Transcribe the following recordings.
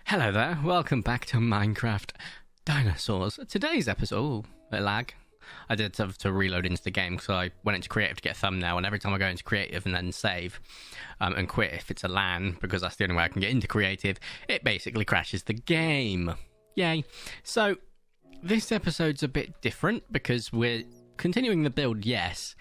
Hello there, welcome back to Minecraft Dinosaurs. Today's episode, a lag. I did have to reload into the game because I went into creative to get a thumbnail, and every time I go into creative and then save and quit if it's a LAN, because that's the only way I can get into creative, it basically crashes the game. Yay. So this episode's a bit different because we're continuing the build, yes,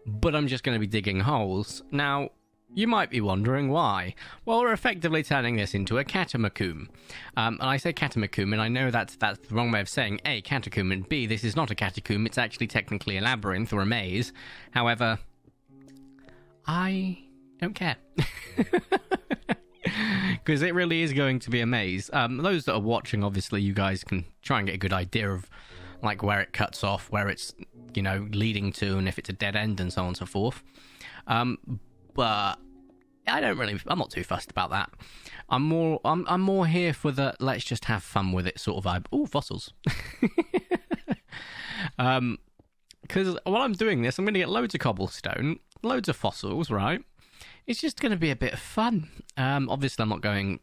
but I'm just going to be digging holes. Now, you might be wondering why. Well, we're effectively turning this into a catamacoum. And I say catamacoum, and I know that's the wrong way of saying A, catacomb, and B, this is not a catacomb, it's actually technically a labyrinth or a maze. However, I don't care. Because it really is going to be a maze. Those that are watching, obviously, you guys can try and get a good idea of like where it cuts off, where it's, you know, leading to, and if it's a dead end and so on and so forth. But I'm not too fussed about that. I'm more here for the let's just have fun with it sort of vibe. Ooh, fossils. Because while I'm doing this, I'm going to get loads of cobblestone, loads of fossils, right? It's just going to be a bit of fun. Obviously, I'm not going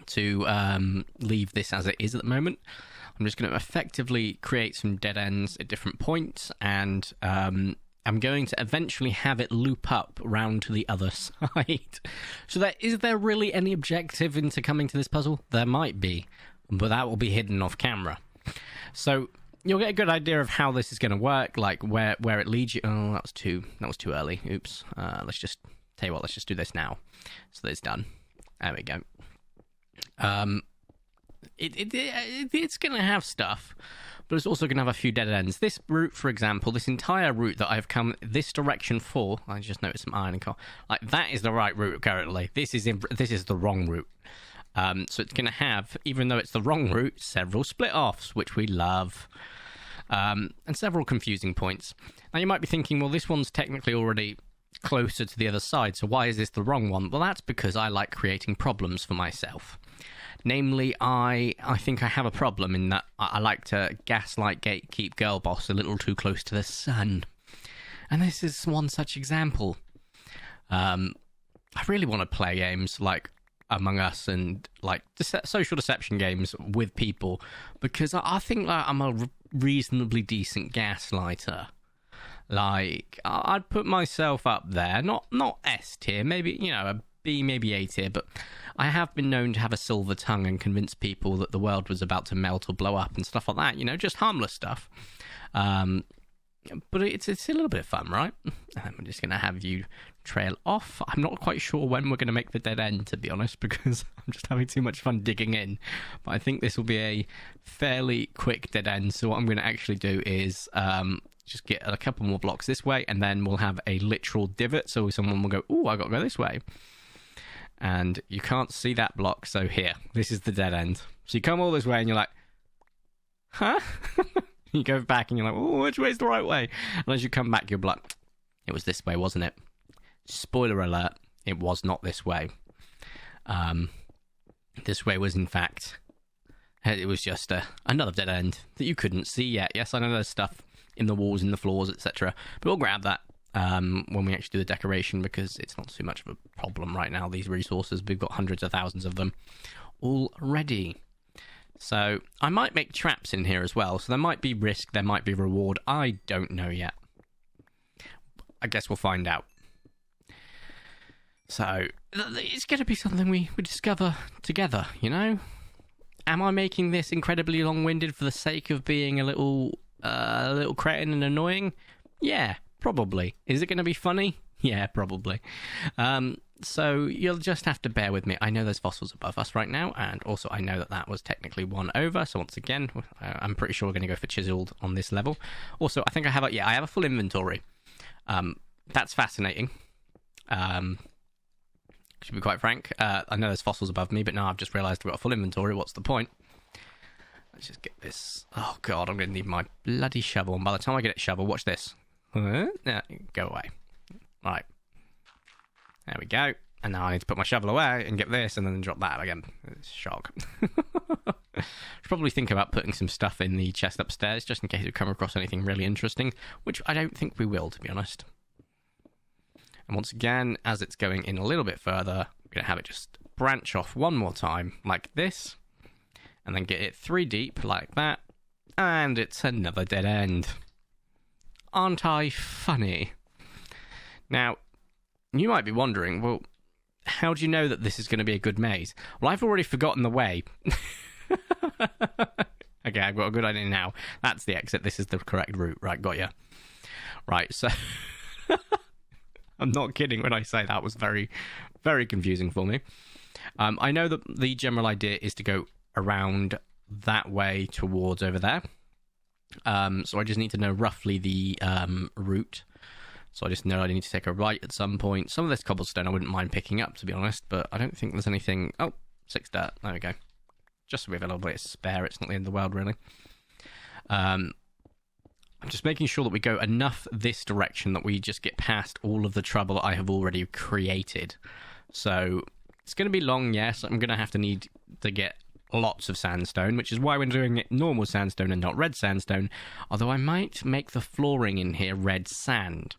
to leave this as it is at the moment. I'm just going to effectively create some dead ends at different points, and I'm going to eventually have it loop up round to the other side. So is there really any objective into coming to this puzzle? There might be, but that will be hidden off camera. So you'll get a good idea of how this is going to work, like where it leads you. Oh, that was too early. Oops. Let's just do this now. So that it's done. There we go. It's going to have stuff, but it's also going to have a few dead ends. This route, for example, this entire route that I've come this direction for, I just noticed some iron and coal. Like, that is the right route currently. This is the wrong route. So it's going to have, even though it's the wrong route, several split-offs, which we love, and several confusing points. Now, you might be thinking, well, this one's technically already closer to the other side, so why is this the wrong one? Well, that's because I like creating problems for myself. Namely, I think I have a problem in that I like to gaslight gatekeep girl boss a little too close to the sun. And this is one such example. I really want to play games like Among Us and like social deception games with people, because I think like I'm a reasonably decent gaslighter. Like, I'd put myself up there, not S tier, maybe, you know, a B, maybe A tier, but I have been known to have a silver tongue and convince people that the world was about to melt or blow up and stuff like that, you know, just harmless stuff. But it's a little bit of fun, right? I'm just going to have you trail off. I'm not quite sure when we're going to make the dead end, to be honest, because I'm just having too much fun digging in. But I think this will be a fairly quick dead end, so what I'm going to actually do is just get a couple more blocks this way, and then we'll have a literal divot, so someone will go, ooh, I got to go this way. And you can't see that block, so here, this is the dead end. So you come all this way, and you're like, huh? You go back, and you're like, oh, which way's the right way? And as you come back, you're like, it was this way, wasn't it? Spoiler alert, it was not this way. This way was, in fact, it was just another dead end that you couldn't see yet. Yes, I know there's stuff in the walls, in the floors, etc. But we'll grab that when we actually do the decoration, because it's not too much of a problem right now, these resources. We've got hundreds of thousands of them already. So I might make traps in here as well, so there might be risk, there might be reward. I don't know yet. I guess we'll find out. So it's going to be something we discover together, you know? Am I making this incredibly long-winded for the sake of being a little cretin and annoying? Yeah, probably. Is it going to be funny? Yeah, probably. So you'll just have to bear with me. I know there's fossils above us right now, and also I know that was technically one over. So once again, I'm pretty sure we're going to go for chiseled on this level. Also, I think I have a full inventory. That's fascinating. To be quite frank, I know there's fossils above me, but now I've just realised I've got a full inventory. What's the point? Let's just get this. Oh god, I'm going to need my bloody shovel. And by the time I get it shovel, watch this. Yeah, go away. Right. There we go. And now I need to put my shovel away and get this and then drop that again. It's shock. Should probably think about putting some stuff in the chest upstairs just in case we come across anything really interesting, which I don't think we will, to be honest. And once again, as it's going in a little bit further, we're going to have it just branch off one more time, like this, and then get it 3 deep, like that, and it's another dead end. Aren't I funny? Now, you might be wondering, well, how do you know that this is going to be a good maze? Well, I've already forgotten the way. Okay, I've got a good idea now. That's the exit. This is the correct route. Right, got ya. Right, so... I'm not kidding when I say that was very, very confusing for me. I know that the general idea is to go around that way towards over there. So I just need to know roughly the route. So I just know I need to take a right at some point. Some of this cobblestone I wouldn't mind picking up, to be honest, but I don't think there's anything... Oh, 6 dirt. There we go. Just so we have a little bit of spare. It's not the end of the world, really. I'm just making sure that we go enough this direction that we just get past all of the trouble that I have already created. So it's going to be long, yes. I'm going to have to need to get lots of sandstone, which is why we're doing it normal sandstone and not red sandstone. Although I might make the flooring in here red sand.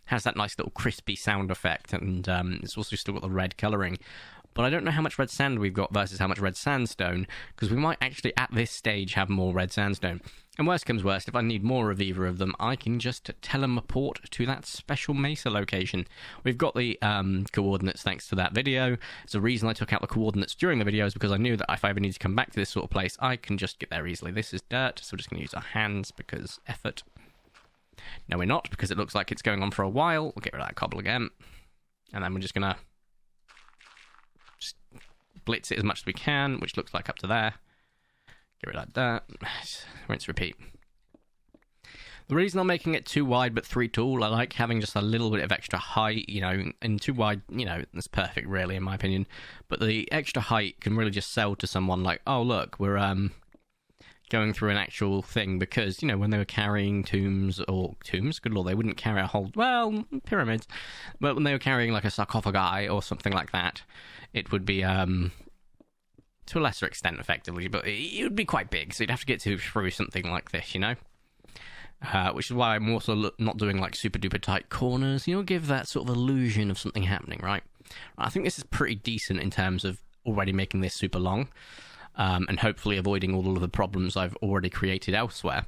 Has that nice little crispy sound effect, and it's also still got the red colouring. But I don't know how much red sand we've got versus how much red sandstone, because we might actually, at this stage, have more red sandstone. And worst comes worst, if I need more of either of them, I can just teleport to that special mesa location. We've got the coordinates thanks to that video. It's the reason I took out the coordinates during the video is because I knew that if I ever need to come back to this sort of place, I can just get there easily. This is dirt, so we're just going to use our hands because effort. No, we're not, because it looks like it's going on for a while. We'll get rid of that cobble again. And then we're just going to blitz it as much as we can, which looks like up to there. Get rid of that dirt. Rinse, repeat. The reason I'm making it too wide but 3 tall, I like having just a little bit of extra height, you know, and too wide, you know, that's perfect really in my opinion. But the extra height can really just sell to someone like, oh look, we're going through an actual thing, because, you know, when they were carrying tombs, good lord, they wouldn't carry a whole, well, pyramids, but when they were carrying like a sarcophagi or something like that, it would be, to a lesser extent, effectively, but it would be quite big, so you'd have to get through something like this, you know? Which is why I'm also not doing, like, super-duper tight corners, you know, give that sort of illusion of something happening, right? I think this is pretty decent in terms of already making this super long, and hopefully avoiding all of the problems I've already created elsewhere.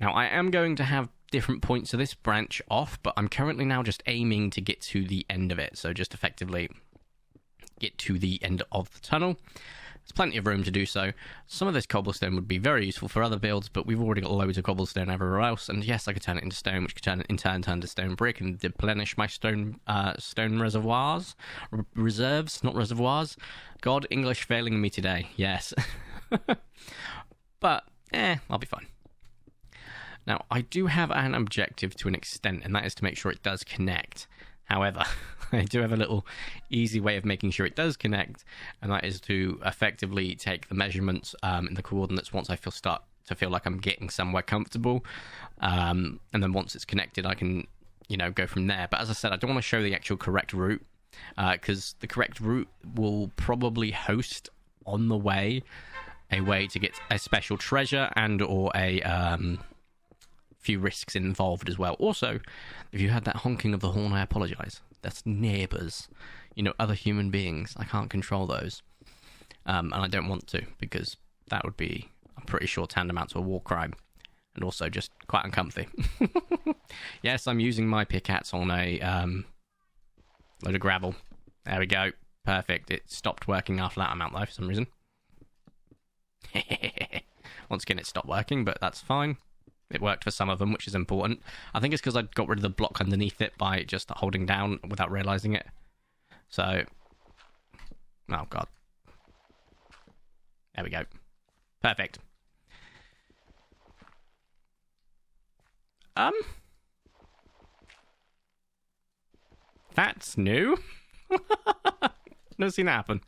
Now, I am going to have different points of this branch off, but I'm currently now just aiming to get to the end of it, so just effectively get to the end of the tunnel. There's plenty of room to do so. Some of this cobblestone would be very useful for other builds, but we've already got loads of cobblestone everywhere else, and yes, I could turn it into stone, which could in turn turn to stone brick and replenish my stone reservoirs. Reserves, not reservoirs. God, English failing me today, yes. But, I'll be fine. Now, I do have an objective to an extent, and that is to make sure it does connect. However, I do have a little easy way of making sure it does connect, and that is to effectively take the measurements and the coordinates once I start to feel like I'm getting somewhere comfortable, and then once it's connected, I can, you know, go from there. But as I said, I don't want to show the actual correct route, because the correct route will probably host on the way a way to get a special treasure and or a few risks involved as well. Also, if you had that honking of the horn, I apologise. That's neighbours, you know, other human beings. I can't control those, and I don't want to, because that would be, I'm pretty sure, tantamount to a war crime, and also just quite uncomfy. Yes, I'm using my pickaxe on a load of gravel. There we go. Perfect. It stopped working after that amount, though, for some reason. Once again, it stopped working, but that's fine. It worked for some of them, which is important. I think it's because I got rid of the block underneath it by just holding down without realising it. So, oh god. There we go. Perfect. That's new. Never seen that happen.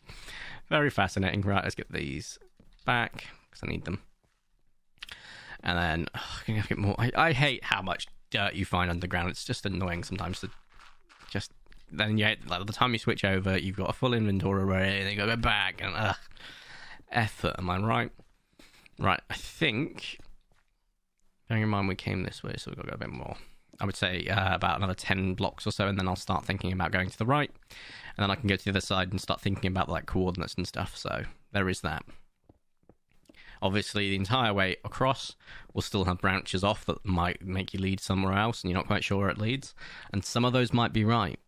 Very fascinating. Right, let's get these back, because I need them. And then, can you get more? I hate how much dirt you find underground. It's just annoying sometimes to just, then you, like, by the time you switch over, you've got a full inventory already, and then you go back, and effort, am I right? Right, I think, bearing in mind we came this way, so we've got to go a bit more. I would say about another 10 blocks or so, and then I'll start thinking about going to the right, and then I can go to the other side and start thinking about like coordinates and stuff. So there is that. Obviously, the entire way across will still have branches off that might make you lead somewhere else, and you're not quite sure where it leads. And some of those might be right,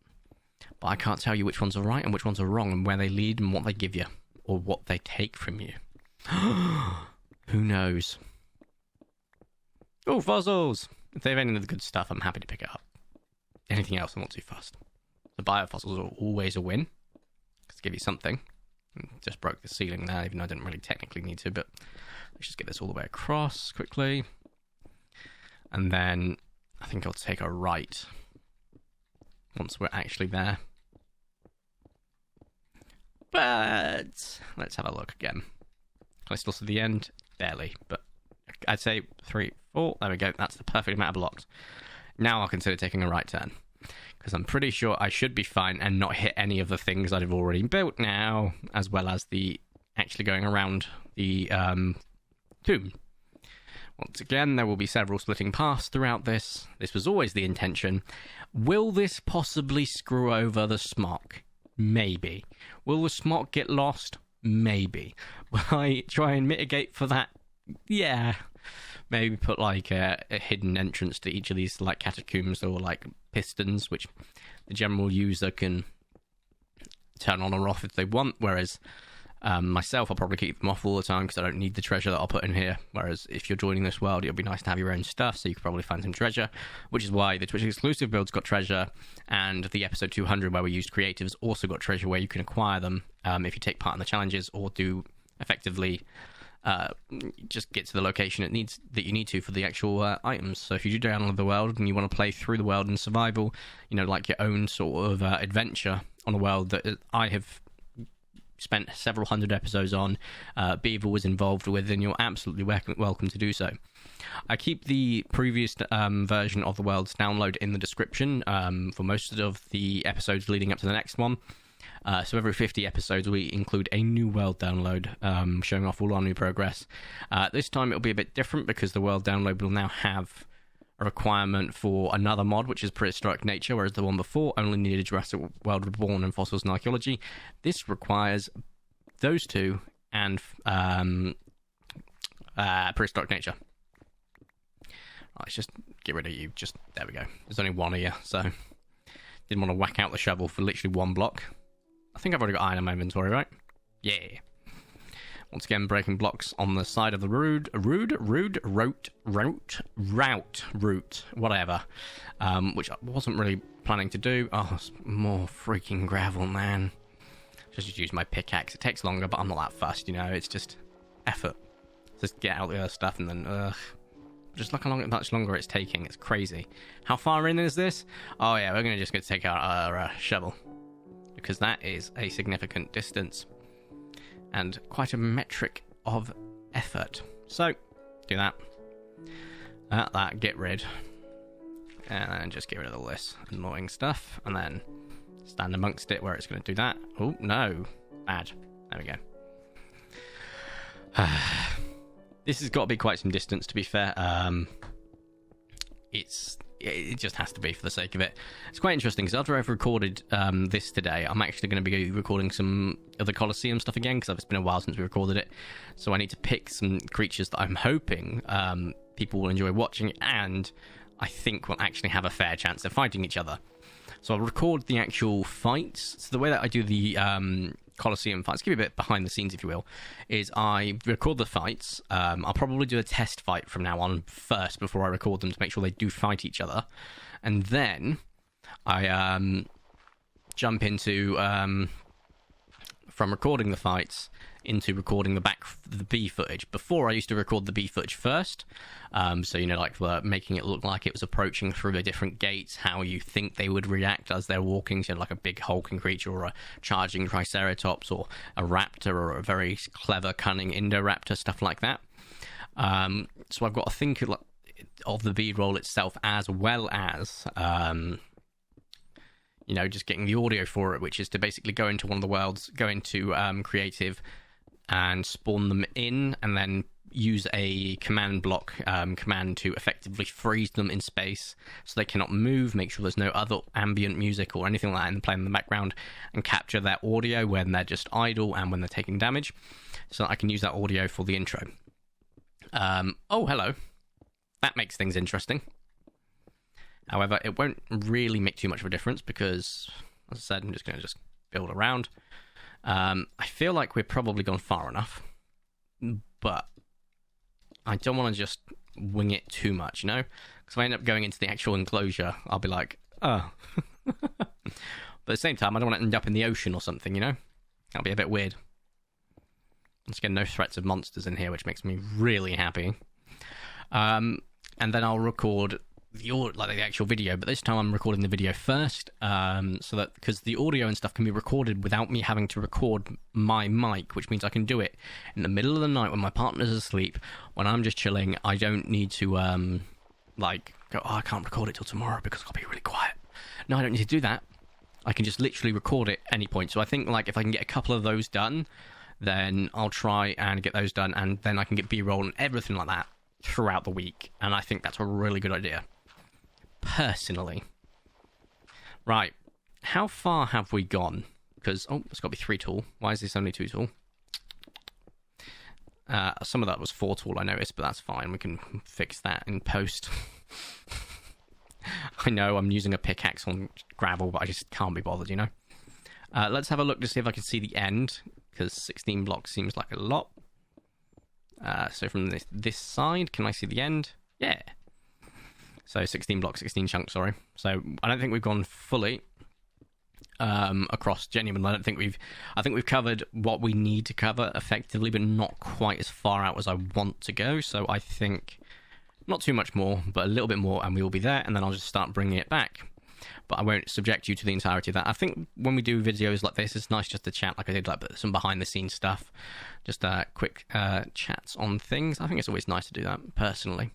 but I can't tell you which ones are right and which ones are wrong, and where they lead and what they give you, or what they take from you. Who knows? Oh, fossils! If they have any of the good stuff, I'm happy to pick it up. Anything else, I'm not too fussed. The biofossils are always a win, because give you something. Just broke the ceiling there, even though I didn't really technically need to, but let's just get this all the way across quickly. And then I think I'll take a right once we're actually there. But let's have a look again. Can I still see the end? Barely, but I'd say 3, 4. There we go. That's the perfect amount of blocks. Now I'll consider taking a right turn, because I'm pretty sure I should be fine and not hit any of the things that I've already built now, as well as the actually going around the tomb. Once again, there will be several splitting paths throughout this. This was always the intention. Will this possibly screw over the smock? Maybe. Will the smock get lost? Maybe. Will I try and mitigate for that? Yeah. Maybe put like a hidden entrance to each of these like catacombs or like pistons, which the general user can turn on or off if they want, whereas myself, I'll probably keep them off all the time because I don't need the treasure that I'll put in here. Whereas if you're joining this world, it'll be nice to have your own stuff, so you could probably find some treasure, which is why the Twitch exclusive builds got treasure, and the episode 200 where we used creatives also got treasure where you can acquire them if you take part in the challenges or do effectively just get to the location that you need to for the actual items. So if you do download the world and you want to play through the world in survival, you know, like your own sort of adventure on a world that I have spent several hundred episodes on, Beaver was involved with, and you're absolutely welcome to do so. I keep the previous version of the world's download in the description for most of the episodes leading up to the next one. So every 50 episodes we include a new world download showing off all our new progress. This time it'll be a bit different because the world download will now have a requirement for another mod, which is prehistoric nature, whereas the one before only needed Jurassic World Reborn and fossils and archeology. This requires those two and prehistoric nature. Let's just get rid of you. There we go. There's only one here, so didn't want to whack out the shovel for literally one block. I think I've already got iron in my inventory, right? Yeah. Once again, breaking blocks on the side of the route, whatever. Which I wasn't really planning to do. Oh, it's more freaking gravel, man. Just use my pickaxe. It takes longer, but I'm not that fussed, you know. It's just effort. Just get out the other stuff and then, just look how much longer it's taking. It's crazy. How far in is this? Oh yeah, we're going to just go take out our shovel, because that is a significant distance and quite a metric of effort. So, do that. Get rid. And then just get rid of all this annoying stuff. And then stand amongst it where it's going to do that. Oh, no. Bad. There we go. This has got to be quite some distance, to be fair. It just has to be for the sake of it. It's quite interesting because after I've recorded this today, I'm actually going to be recording some of the Colosseum stuff again because it's been a while since we recorded it. So I need to pick some creatures that I'm hoping people will enjoy watching and I think will actually have a fair chance of fighting each other. So I'll record the actual fights. So the way that I do the Colosseum fights, give you a bit behind the scenes if you will, is I record the fights. I'll probably do a test fight from now on first before I record them to make sure they do fight each other, and then I jump into from recording the fights into recording the B footage. Before I used to record the B footage first, so you know, like making it look like it was approaching through the different gates, how you think they would react as they're walking, so like a big hulking creature or a charging triceratops or a raptor or a very clever cunning indoraptor, stuff like that. So I've got to think of the B-roll itself as well as you know, just getting the audio for it, which is to basically go into one of the worlds, go into creative and spawn them in, and then use a command block command to effectively freeze them in space so they cannot move, make sure there's no other ambient music or anything like that playing in the background, and capture their audio when they're just idle and when they're taking damage, so I can use that audio for the intro. Oh, hello. That makes things interesting. However, it won't really make too much of a difference because, as I said, I'm just going to build around. I feel like we've probably gone far enough, but I don't want to just wing it too much, you know? Because if I end up going into the actual enclosure, I'll be like, oh. But at the same time, I don't want to end up in the ocean or something, you know? That'll be a bit weird. Let's get no threats of monsters in here, which makes me really happy. And then I'll record the actual video, but this time I'm recording the video first, so that, because the audio and stuff can be recorded without me having to record my mic, which means I can do it in the middle of the night when my partner's asleep, when I'm just chilling. I don't need to go, oh, I can't record it till tomorrow because I'll be really quiet. No, I don't need to do that. I can just literally record it any point. So I think, like, if I can get a couple of those done, then I'll try and get those done, and then I can get B-roll and everything like that throughout the week, and I think that's a really good idea, personally. Right, how far have we gone? Because, oh, it's got to be 3 tool. Why is this only 2 tool? Some of that was 4 tool, I noticed, but that's fine. We can fix that in post. I know I'm using a pickaxe on gravel, but I just can't be bothered, you know? Let's have a look to see if I can see the end, because 16 blocks seems like a lot. So from this side, can I see the end? Yeah. So 16 blocks, 16 chunks, sorry. So I don't think we've gone fully across, genuinely. I think we've covered what we need to cover effectively, but not quite as far out as I want to go. So I think not too much more, but a little bit more, and we will be there, and then I'll just start bringing it back. But I won't subject you to the entirety of that. I think when we do videos like this, it's nice just to chat, like I did, like some behind-the-scenes stuff. Just quick chats on things. I think it's always nice to do that, personally.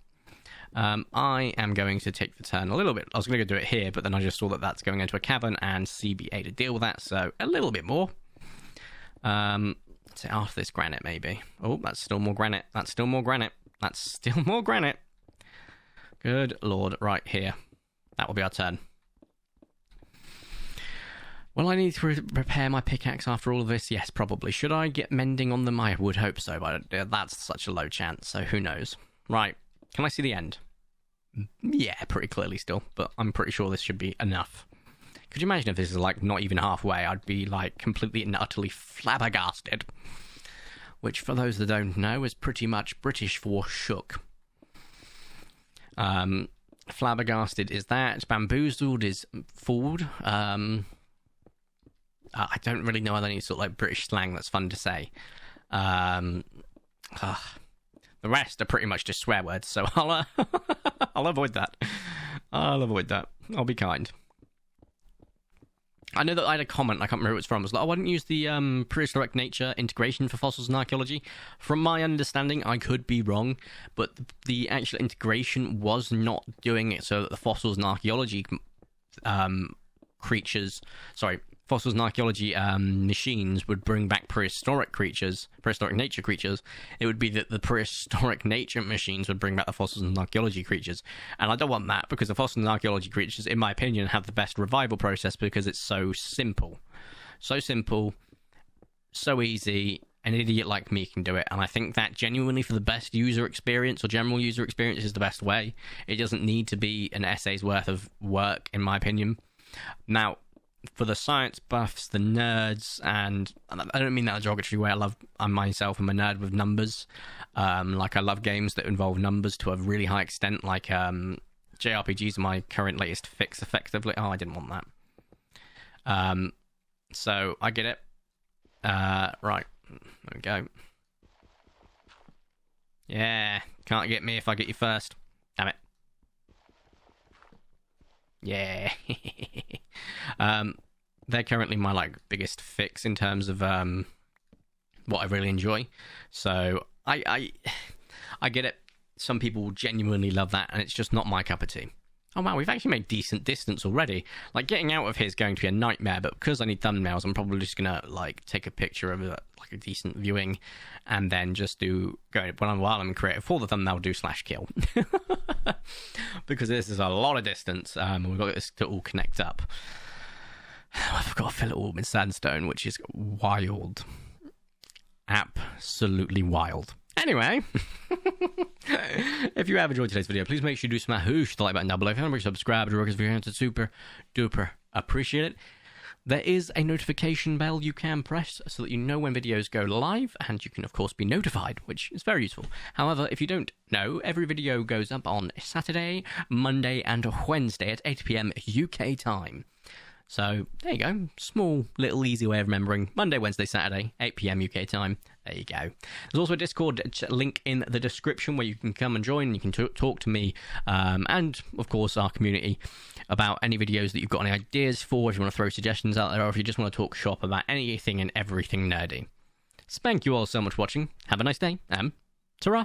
I am going to take the turn a little bit. I was going to go do it here, but then I just saw that that's going into a cavern, and CBA to deal with that, so a little bit more. Let's say after this granite, maybe. Oh, that's still more granite. That's still more granite. That's still more granite. Good lord, right here. That will be our turn. Will I need to repair my pickaxe after all of this? Yes, probably. Should I get mending on them? I would hope so, but that's such a low chance, so who knows. Right, can I see the end? Yeah, pretty clearly still, but I'm pretty sure this should be enough. Could you imagine if this is, like, not even halfway? I'd be, like, completely and utterly flabbergasted. Which, for those that don't know, is pretty much British for shook. Flabbergasted is that. Bamboozled is fooled. I don't really know any sort of like British slang that's fun to say. The rest are pretty much just swear words, so I'll I'll avoid that. I'll be kind. I know that I had a comment, I can't remember who it's from, it was like, oh, why didn't you use the prehistoric nature integration for fossils and archaeology? From my understanding, I could be wrong, but the actual integration was not doing it so that the fossils and archaeology fossils and archaeology machines would bring back prehistoric nature creatures. It would be that the prehistoric nature machines would bring back the fossils and archaeology creatures. And I don't want that, because the fossils and archaeology creatures, in my opinion, have the best revival process because it's so simple. So simple, so easy, an idiot like me can do it. And I think that genuinely for the best user experience or general user experience is the best way. It doesn't need to be an essay's worth of work, in my opinion. Now, for the science buffs, the nerds, and I don't mean that in a derogatory way. I myself am a nerd with numbers. Like, I love games that involve numbers to a really high extent, like JRPGs are my current latest fix, effectively. Oh, I didn't want that. So, I get it. Right. There we go. Yeah. Can't get me if I get you first. Damn it. Yeah. They're currently my, like, biggest fix in terms of what I really enjoy. So I get it. Some people genuinely love that, and it's just not my cup of tea. Oh wow, we've actually made decent distance already. Like, getting out of here is going to be a nightmare, but because I need thumbnails, I'm probably just gonna like take a picture of like a decent viewing, and then just while I'm in creative for the thumbnail, do /kill. Because this is a lot of distance. We've got this to all connect up. I've got to fill it all with sandstone, which is wild. Absolutely wild. Anyway, if you have enjoyed today's video, please make sure you do smash the like button down below. If you haven't already subscribed to Workers Video, it's super duper appreciate it. There is a notification bell you can press so that you know when videos go live, and you can of course be notified, which is very useful. However, if you don't know, every video goes up on Saturday, Monday and Wednesday at 8 PM UK time. So there you go, small little easy way of remembering. Monday, Wednesday, Saturday, 8 PM UK time. There you go. There's also a Discord link in the description where you can come and join. You can talk to me and of course our community about any videos that you've got any ideas for, if you want to throw suggestions out there, or if you just want to talk shop about anything and everything nerdy. So thank you all so much for watching. Have a nice day, and ta-ra!